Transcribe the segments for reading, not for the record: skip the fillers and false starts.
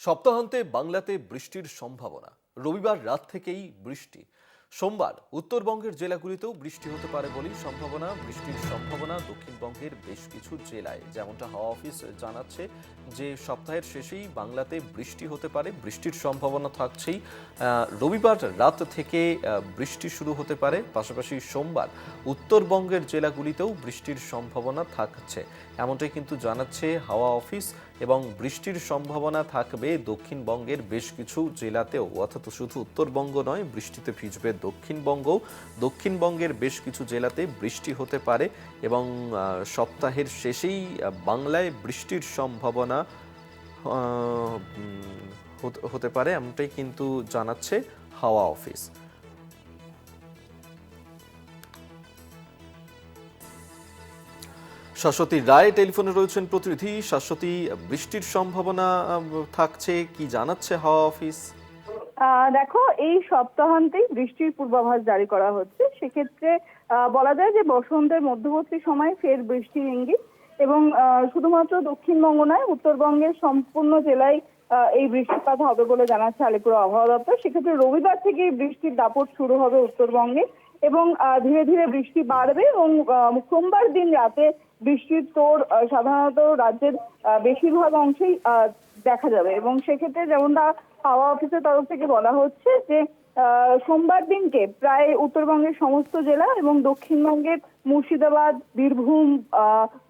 সপ্তাহান্তে বাংলাতে বৃষ্টির সম্ভাবনা। রবিবার রাত থেকেই বৃষ্টি। সোমবার উত্তরবঙ্গের জেলাগুলিতেও বৃষ্টি হতে পারে বলেই সম্ভাবনা। বৃষ্টির সম্ভাবনা দক্ষিণবঙ্গের বেশ কিছু জেলায়, যেমনটা হাওয়া অফিস জানাচ্ছে যে সপ্তাহের শেষেই বাংলাতে বৃষ্টি হতে পারে। বৃষ্টির সম্ভাবনা থাকছেই। রবিবার রাত থেকে বৃষ্টি শুরু হতে পারে। পাশাপাশি সোমবার উত্তরবঙ্গের জেলাগুলিতেও বৃষ্টির সম্ভাবনা থাকছে, এমনটাই কিন্তু জানাচ্ছে হাওয়া অফিস। এবং বৃষ্টির সম্ভাবনা থাকবে দক্ষিণবঙ্গের বেশ কিছু জেলাতেও, অর্থাৎ শুধু উত্তরবঙ্গ নয়, বৃষ্টিতে ভিজবে দক্ষিণবঙ্গও। দক্ষিণবঙ্গের বেশ কিছু জেলাতে বৃষ্টি হতে পারে এবং সপ্তাহের শেষেই বাংলায় বৃষ্টির সম্ভাবনা হতে পারে, এমনটাই কিন্তু জানাচ্ছে হাওয়া অফিস। শাশ্বতী রায় টেলিফোনে রয়েছেন প্রতিনিধি। শাশ্বতী, বৃষ্টির সম্ভাবনা থাকছে, কি জানাচ্ছে হাওয়া অফিস? দেখো, এই সপ্তাহান্তেই বৃষ্টির পূর্বাভাস জারি করা হচ্ছে। সেক্ষেত্রে বলা যায় যে বসন্তের মধ্যবর্তী সময় ফের বৃষ্টির ইঙ্গিত। এবং শুধুমাত্র দক্ষিণবঙ্গ নয়, উত্তরবঙ্গের সম্পূর্ণ জেলায় এই বৃষ্টিপাত হবে বলে জানাচ্ছে আলিপুর আবহাওয়া দপ্তর। সেক্ষেত্রে রবিবার থেকেই বৃষ্টির দাপট শুরু হবে উত্তরবঙ্গে এবং ধীরে ধীরে বৃষ্টি বাড়বে এবং সোমবার দিন রাতে বৃষ্টির তোড় সাধারণত রাজ্যের বেশিরভাগ অংশেই দেখা যাবে। এবং সেক্ষেত্রে যেমনটা হাওয়া অফিসের তরফ থেকে বলা হচ্ছে যে সোমবার দিনকে প্রায় উত্তরবঙ্গের সমস্ত জেলা এবং দক্ষিণবঙ্গের মুর্শিদাবাদ, বীরভূম,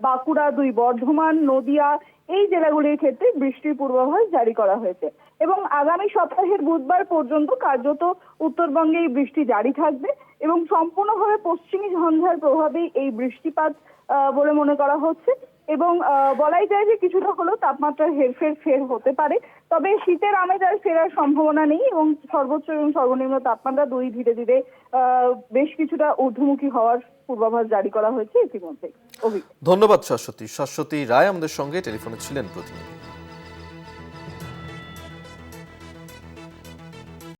বাঁকুড়া, বর্ধমান, নদিয়া এই জেলাগুলির ক্ষেত্রে বৃষ্টির পূর্বাভাস জারি করা হয়েছে। এবং আগামী সপ্তাহের বুধবার পর্যন্ত কার্যত উত্তরবঙ্গে এই বৃষ্টি জারি থাকবে এবং সম্পূর্ণভাবে পশ্চিমী ঝঞ্ঝার প্রভাবেই এই বৃষ্টিপাত বলে মনে করা হচ্ছে। এবং বলাই যায় যে কিছুটা হলেও তাপমাত্রার হেরফের ফের হতে পারে, তবে শীতের আমেজ আর ফেরার সম্ভাবনা নেই এবং সর্বোচ্চ এবং সর্বনিম্ন তাপমাত্রা দুই ধীরে ধীরে বেশ কিছুটা ঊর্ধ্বমুখী হওয়ার পূর্বাভাস জারি করা হয়েছে ইতিমধ্যে। ধন্যবাদ শাশ্বতী। শাশ্বতী রায় আমাদের সঙ্গে টেলিফোনে ছিলেন প্রতিনিধি।